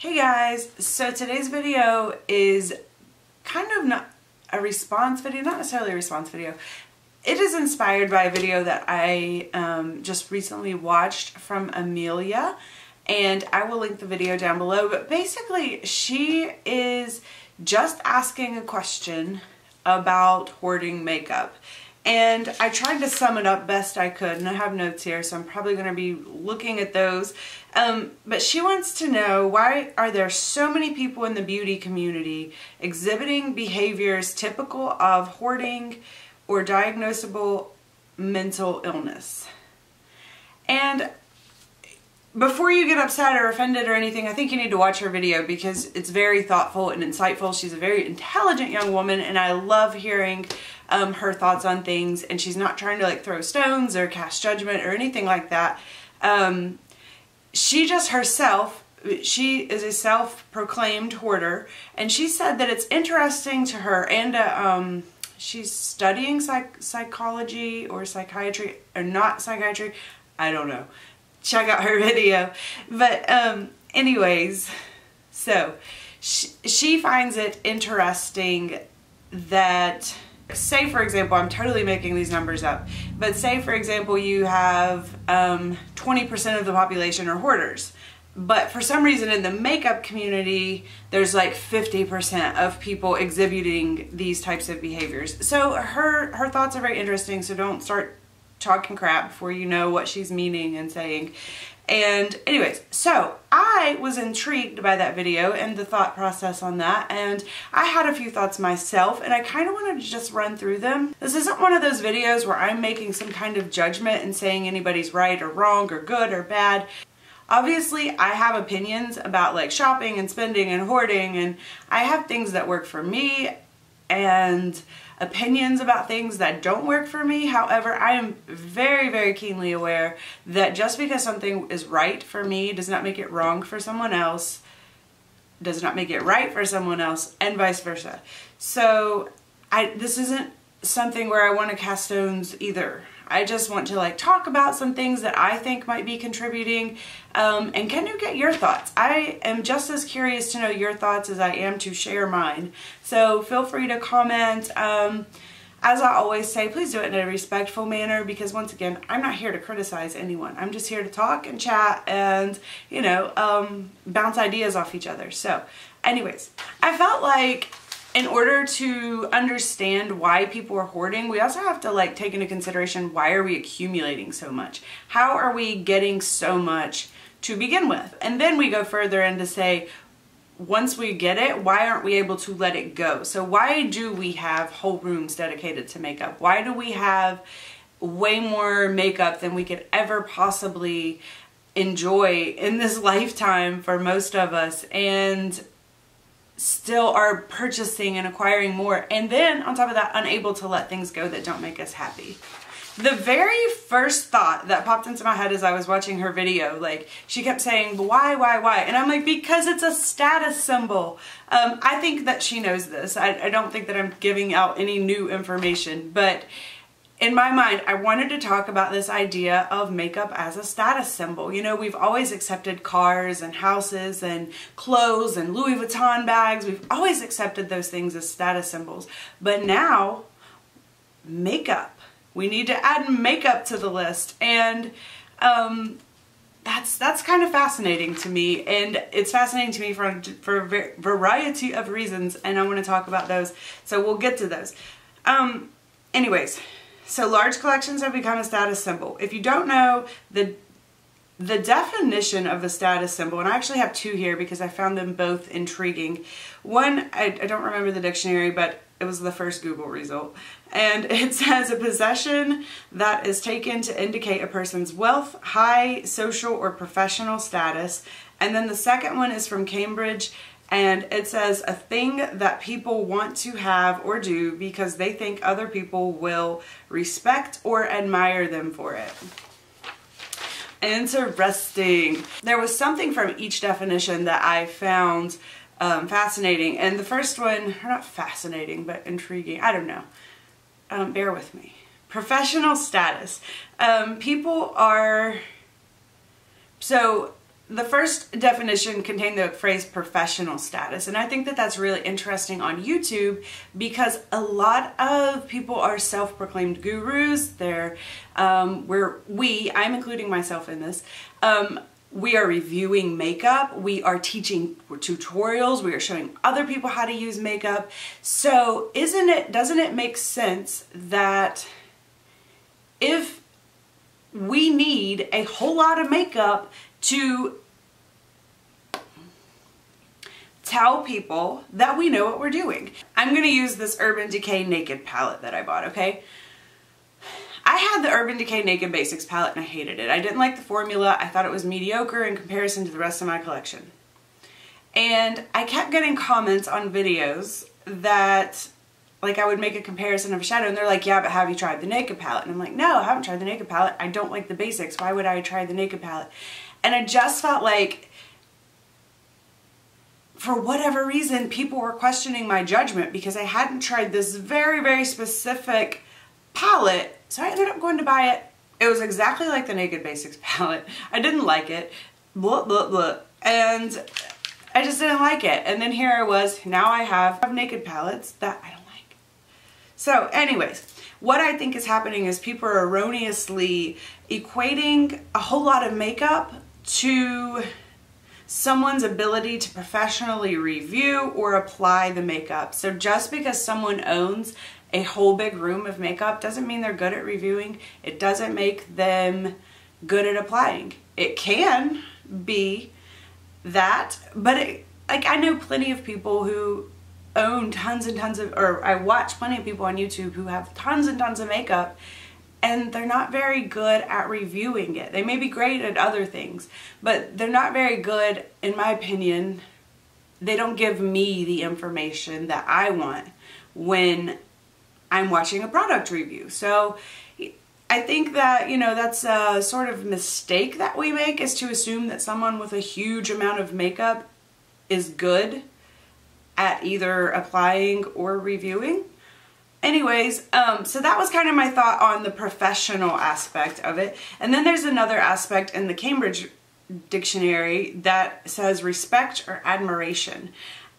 Hey guys, so today's video is kind of not a response video, not necessarily a response video. It is inspired by a video that I just recently watched from Amelia, and I will link the video down below. But basically, she is just asking a question about hoarding makeup. And I tried to sum it up best I could, and I have notes here, so I'm probably going to be looking at those. But she wants to know, why are there so many people in the beauty community exhibiting behaviors typical of hoarding or diagnosable mental illness? And before you get upset or offended or anything, I think you need to watch her video because it's very thoughtful and insightful. She's a very intelligent young woman, and I love hearing her thoughts on things, and she's not trying to like throw stones or cast judgment or anything like that. She just herself, she is a self-proclaimed hoarder, and she said that it's interesting to her, and she's studying psychology or psychiatry, or not psychiatry, I don't know. Check out her video. But anyways, so she finds it interesting that, say for example, I'm totally making these numbers up, but say for example you have 20% of the population are hoarders, but for some reason in the makeup community there's like 50% of people exhibiting these types of behaviors. So her thoughts are very interesting, so don't start talking crap before you know what she's meaning and saying. And anyways, so I was intrigued by that video and the thought process on that, and I had a few thoughts myself, and I kind of wanted to just run through them. This isn't one of those videos where I'm making some kind of judgment and saying anybody's right or wrong or good or bad. Obviously, I have opinions about like shopping and spending and hoarding, and I have things that work for me and opinions about things that don't work for me. However, I am very, very keenly aware that just because something is right for me does not make it wrong for someone else, does not make it right for someone else, and vice versa. So this isn't something where I want to cast stones either. I just want to like talk about some things that I think might be contributing, and can you get your thoughts? I am just as curious to know your thoughts as I am to share mine. So feel free to comment. As I always say, please do it in a respectful manner, because once again, I'm not here to criticize anyone. I'm just here to talk and chat and, you know, bounce ideas off each other. So anyways, I felt like in order to understand why people are hoarding, we also have to like take into consideration, why are we accumulating so much? How are we getting so much to begin with? And then we go further into say, once we get it, why aren't we able to let it go? So why do we have whole rooms dedicated to makeup? Why do we have way more makeup than we could ever possibly enjoy in this lifetime for most of us, and still are purchasing and acquiring more, and then on top of that unable to let things go that don't make us happy? The very first thought that popped into my head as I was watching her video, like she kept saying why, and I'm like, because it's a status symbol. I think that she knows this. I don't think that I'm giving out any new information, but in my mind, I wanted to talk about this idea of makeup as a status symbol. You know, we've always accepted cars and houses and clothes and Louis Vuitton bags. We've always accepted those things as status symbols. But now, makeup. We need to add makeup to the list. And that's kind of fascinating to me. And it's fascinating to me for a variety of reasons. And I want to talk about those. So we'll get to those. Anyways. So large collections have become a status symbol. If you don't know the definition of a status symbol, and I actually have two here because I found them both intriguing. One, I don't remember the dictionary, but it was the first Google result. And it says a possession that is taken to indicate a person's wealth, high social or professional status. And then the second one is from Cambridge, and it says a thing that people want to have or do because they think other people will respect or admire them for it. Interesting. There was something from each definition that I found fascinating. And the first one, not fascinating, but intriguing. I don't know. Bear with me. Professional status. People are... So the first definition contained the phrase professional status, and I think that that's really interesting on YouTube because a lot of people are self-proclaimed gurus. They're, I'm including myself in this, we are reviewing makeup, we are teaching tutorials, we are showing other people how to use makeup. So doesn't it make sense that if we need a whole lot of makeup to tell people that we know what we're doing? I'm going to use this Urban Decay Naked palette that I bought, okay? I had the Urban Decay Naked Basics palette and I hated it. I didn't like the formula. I thought it was mediocre in comparison to the rest of my collection. And I kept getting comments on videos that, like, I would make a comparison of a shadow and they're like, yeah, but have you tried the Naked palette? And I'm like, no, I haven't tried the Naked palette. I don't like the basics. Why would I try the Naked palette? And I just felt like, for whatever reason, people were questioning my judgment because I hadn't tried this very, very specific palette. So I ended up going to buy it. It was exactly like the Naked Basics palette. I didn't like it. Blah, blah, blah. And I just didn't like it. And then here I was. Now I have Naked palettes that I don't like. So anyways, what I think is happening is people are erroneously equating a whole lot of makeup to someone's ability to professionally review or apply the makeup. So just because someone owns a whole big room of makeup doesn't mean they're good at reviewing. It doesn't make them good at applying. It can be that, but I know plenty of people who own tons and tons of, or I watch plenty of people on YouTube who have tons and tons of makeup and they're not very good at reviewing it. They may be great at other things, but they're not very good, in my opinion. They don't give me the information that I want when I'm watching a product review. So I think that, you know, that's a sort of mistake that we make, is to assume that someone with a huge amount of makeup is good at either applying or reviewing. Anyways, so that was kind of my thought on the professional aspect of it. And then there's another aspect in the Cambridge Dictionary that says respect or admiration.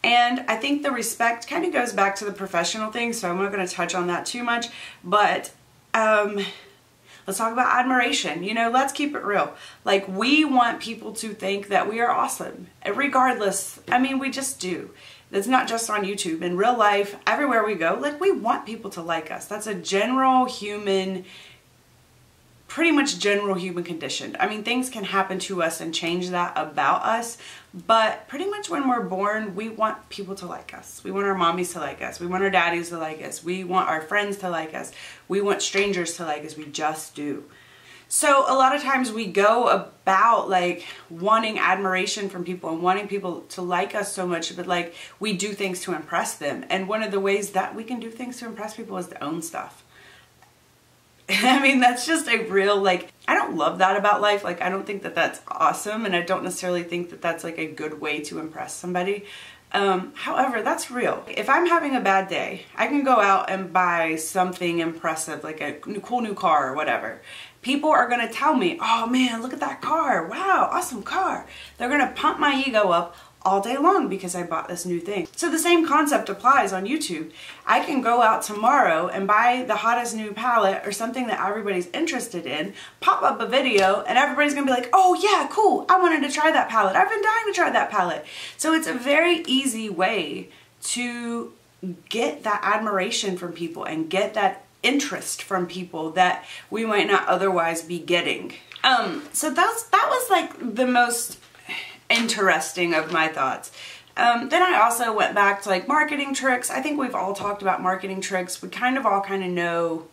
And I think the respect kind of goes back to the professional thing, so I'm not going to touch on that too much. But let's talk about admiration. You know, let's keep it real. Like, we want people to think that we are awesome, regardless. I mean, we just do. It's not just on YouTube. In real life, everywhere we go, like, we want people to like us. That's a general human, pretty much general human condition. I mean, things can happen to us and change that about us, but pretty much when we're born, we want people to like us. We want our mommies to like us. We want our daddies to like us. We want our friends to like us. We want strangers to like us. We just do. So a lot of times we go about, like, wanting admiration from people and wanting people to like us so much, but, like, we do things to impress them. And one of the ways that we can do things to impress people is to own stuff. I mean, that's just a real, like, I don't love that about life. Like, I don't think that that's awesome, and I don't necessarily think that that's, like, a good way to impress somebody. However, that's real. If I'm having a bad day, I can go out and buy something impressive, like a cool new car or whatever. People are going to tell me, oh man, look at that car. Wow, awesome car. They're going to pump my ego up all day long because I bought this new thing. So the same concept applies on YouTube. I can go out tomorrow and buy the hottest new palette or something that everybody's interested in, pop up a video, and everybody's gonna be like, oh yeah, cool, I wanted to try that palette. I've been dying to try that palette. So it's a very easy way to get that admiration from people and get that interest from people that we might not otherwise be getting. So that was like the most interesting of my thoughts. Then I also went back to, like, marketing tricks. I think we've all talked about marketing tricks. We kind of know.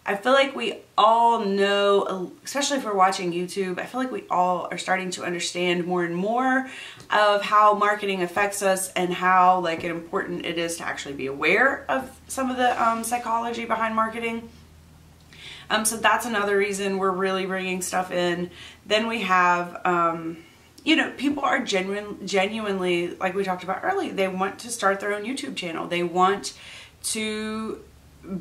I feel like we all know, especially if we're watching YouTube, I feel like we all are starting to understand more and more of how marketing affects us and how, like, important it is to actually be aware of some of the psychology behind marketing. So that's another reason we're really bringing stuff in. Then we have, you know, people are genuinely, like we talked about earlier, they want to start their own YouTube channel. They want to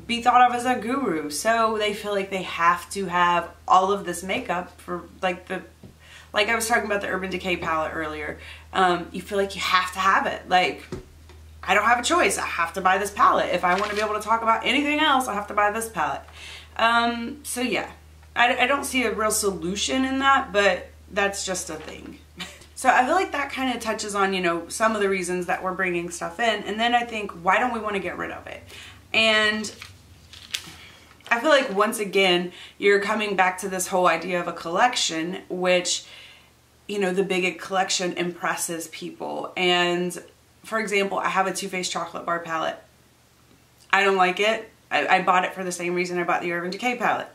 be thought of as a guru. So they feel like they have to have all of this makeup for, like like I was talking about the Urban Decay palette earlier, you feel like you have to have it. Like, I don't have a choice. I have to buy this palette. If I want to be able to talk about anything else, I have to buy this palette. So yeah, I don't see a real solution in that, but that's just a thing. So I feel like that kind of touches on, you know, some of the reasons that we're bringing stuff in. And then I think, why don't we want to get rid of it? And I feel like once again, you're coming back to this whole idea of a collection, which, you know, the big collection impresses people. And for example, I have a Too Faced chocolate bar palette. I don't like it. I bought it for the same reason I bought the Urban Decay palette.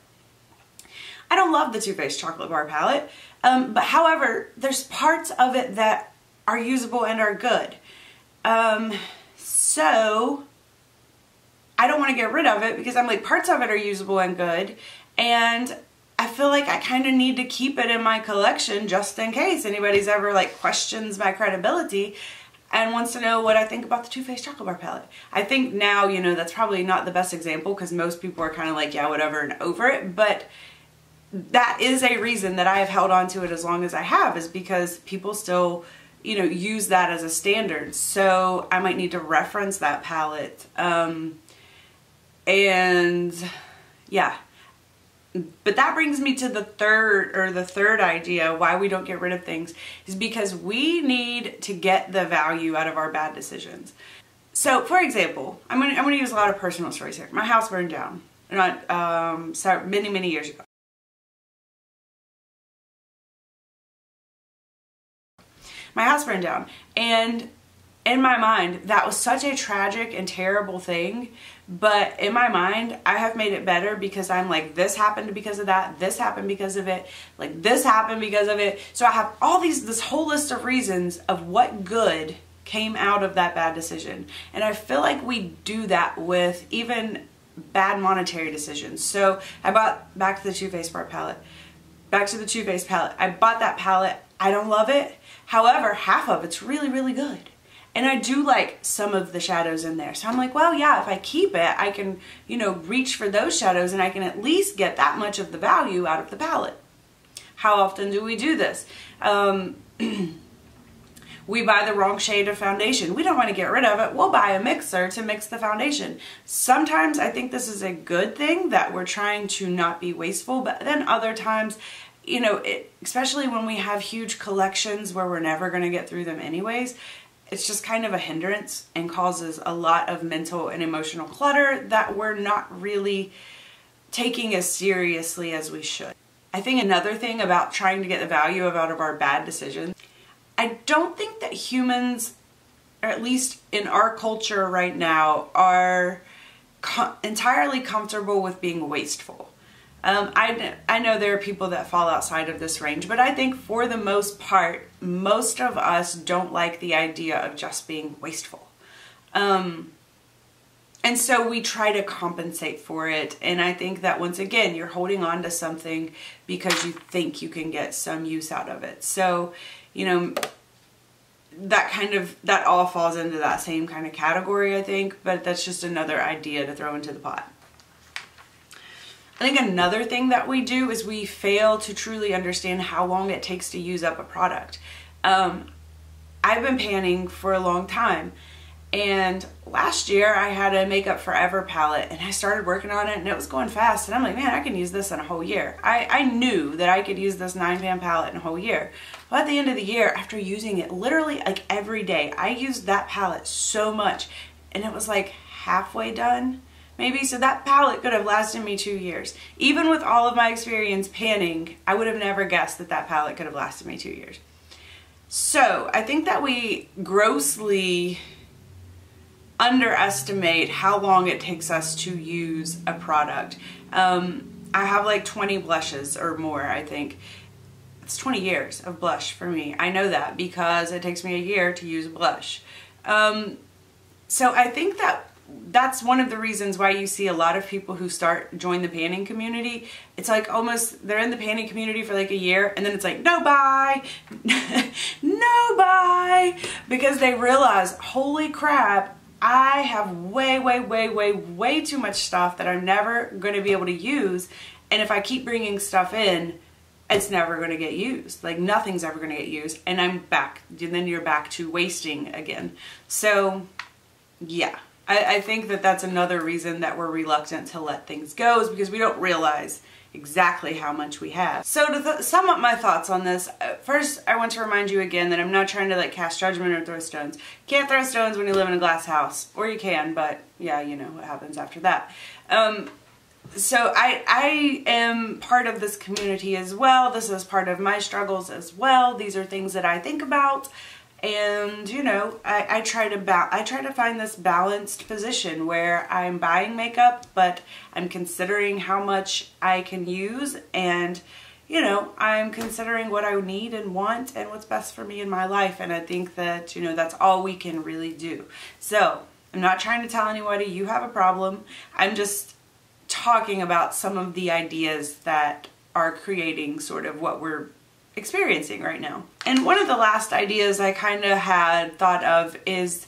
I don't love the Too Faced chocolate bar palette, but however, there's parts of it that are usable and are good. So I don't want to get rid of it because I'm like, parts of it are usable and good, and I feel like I kind of need to keep it in my collection just in case anybody's ever like questions my credibility and wants to know what I think about the Too Faced chocolate bar palette. I think now, you know, that's probably not the best example because most people are kind of like, yeah, whatever, and over it, but that is a reason that I have held on to it as long as I have, is because people still, you know, use that as a standard. So I might need to reference that palette. And yeah, but that brings me to the third idea why we don't get rid of things, is because we need to get the value out of our bad decisions. So for example, I'm gonna use a lot of personal stories here. My house burned down, not many years ago. My house burned down, and in my mind, that was such a tragic and terrible thing, but in my mind, I have made it better because I'm like, this happened because of that, this happened because of it, like this happened because of it. So I have all this whole list of reasons of what good came out of that bad decision. And I feel like we do that with even bad monetary decisions. So I bought back to the Too Faced bar palette. Back to the Too Faced palette. I bought that palette. I don't love it. However, half of it's really, really good. And I do like some of the shadows in there. So I'm like, well, yeah, if I keep it, I can, you know, reach for those shadows and I can at least get that much of the value out of the palette. How often do we do this? We buy the wrong shade of foundation. We don't want to get rid of it. We'll buy a mixer to mix the foundation. Sometimes I think this is a good thing that we're trying to not be wasteful, but then other times, you know, especially when we have huge collections where we're never going to get through them anyways, it's just kind of a hindrance and causes a lot of mental and emotional clutter that we're not really taking as seriously as we should. I think another thing about trying to get the value out of our bad decisions, I don't think that humans, or at least in our culture right now, are entirely comfortable with being wasteful. I know there are people that fall outside of this range, but I think for the most part, most of us don't like the idea of just being wasteful. And so we try to compensate for it. And I think that once again, you're holding on to something because you think you can get some use out of it. So, you know, that all falls into that same kind of category, I think, but that's just another idea to throw into the pot. I think another thing that we do is we fail to truly understand how long it takes to use up a product. I've been panning for a long time, and last year I had a Makeup Forever palette and I started working on it and it was going fast, and I'm like, man, I can use this in a whole year. I knew that I could use this 9-pan palette in a whole year. But at the end of the year, after using it literally like every day, I used that palette so much and it was like halfway done. Maybe, so that palette could have lasted me 2 years. Even with all of my experience panning, I would have never guessed that that palette could have lasted me 2 years. So I think that we grossly underestimate how long it takes us to use a product. I have like 20 blushes or more, I think. It's 20 years of blush for me. I know that because it takes me a year to use a blush. So I think that that's one of the reasons why you see a lot of people who join the panning community. It's like almost, they're in the panning community for like a year and then it's like, no bye, no bye, because they realize, holy crap, I have way too much stuff that I'm never going to be able to use. And if I keep bringing stuff in, it's never going to get used. Like nothing's ever going to get used, and then you're back to wasting again. So yeah, I think that that's another reason that we're reluctant to let things go, is because we don't realize exactly how much we have. So to sum up my thoughts on this, first I want to remind you again that I'm not trying to like cast judgment or throw stones. You can't throw stones when you live in a glass house, or you can, but yeah, you know what happens after that. So I am part of this community as well. This is part of my struggles as well. These are things that I think about, and you know, I try to find this balanced position where I'm buying makeup, but I'm considering how much I can use, and you know, I'm considering what I need and want and what's best for me in my life. And I think that, you know, that's all we can really do. So I'm not trying to tell anybody you have a problem. I'm just talking about some of the ideas that are creating sort of what we're experiencing right now. And one of the last ideas I kind of had thought of is,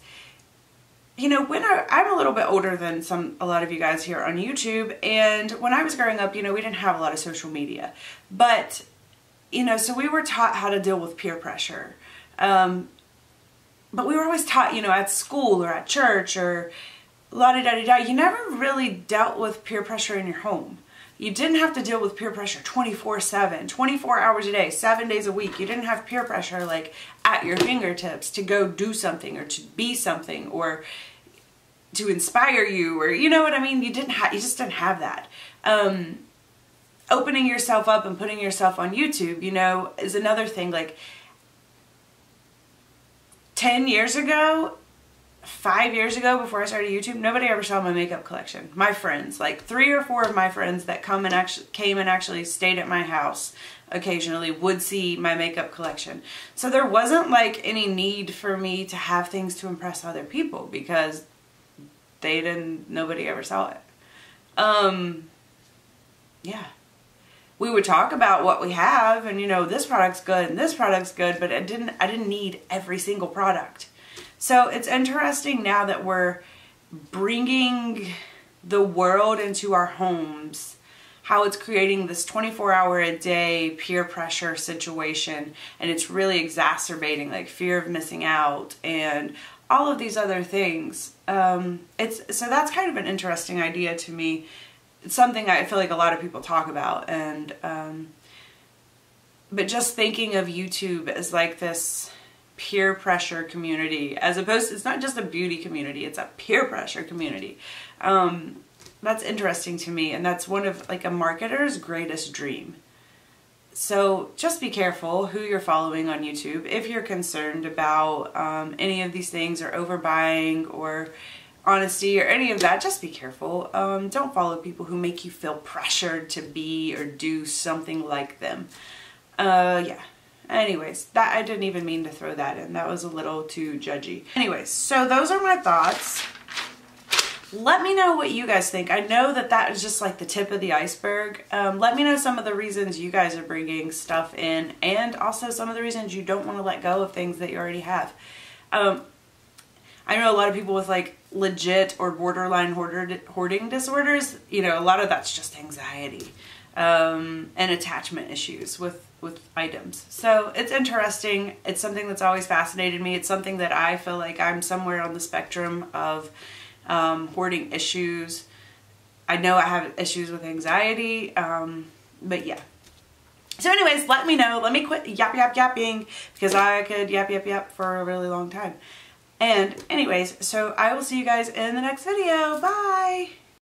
you know, when I'm a little bit older than a lot of you guys here on YouTube, and when I was growing up, you know, we didn't have a lot of social media, but, you know, so we were taught how to deal with peer pressure. But we were always taught, you know, at school or at church or la-di-da-di-da, you never really dealt with peer pressure in your home. You didn't have to deal with peer pressure 24/7, 24 hours a day, 7 days a week. You didn't have peer pressure like at your fingertips to go do something or to be something or to inspire you, or you know what I mean? You just didn't have that. Opening yourself up and putting yourself on YouTube, you know, is another thing. Like 10 years ago, 5 years ago, before I started YouTube, nobody ever saw my makeup collection. My friends, like 3 or 4 of my friends that came and actually stayed at my house occasionally, would see my makeup collection. So there wasn't like any need for me to have things to impress other people, because nobody ever saw it. Yeah. We would talk about what we have, and you know, this product's good and this product's good, but I didn't need every single product. So it's interesting now that we're bringing the world into our homes, how it's creating this 24-hour-a-day peer pressure situation, and it's really exacerbating like fear of missing out and all of these other things. So that's kind of an interesting idea to me. It's something I feel like a lot of people talk about, and but just thinking of YouTube as like this peer pressure community, as opposed to, it's not just a beauty community, it's a peer pressure community. That's interesting to me, and that's one of like a marketer's greatest dream. So just be careful who you're following on YouTube. If you're concerned about any of these things, or overbuying or honesty or any of that, just be careful. Don't follow people who make you feel pressured to be or do something like them. Yeah. Anyways, I didn't even mean to throw that in. That was a little too judgy. Anyways, so those are my thoughts. Let me know what you guys think. I know that is just like the tip of the iceberg. Let me know some of the reasons you guys are bringing stuff in, and also some of the reasons you don't want to let go of things that you already have. I know a lot of people with like legit or borderline hoarding disorders. You know, a lot of that's just anxiety and attachment issues with items. So it's interesting. It's something that's always fascinated me. It's something that I feel like I'm somewhere on the spectrum of hoarding issues. I know I have issues with anxiety, but yeah. So anyways, let me know. Let me quit yapping, because I could yap for a really long time. And anyways, so I will see you guys in the next video. Bye!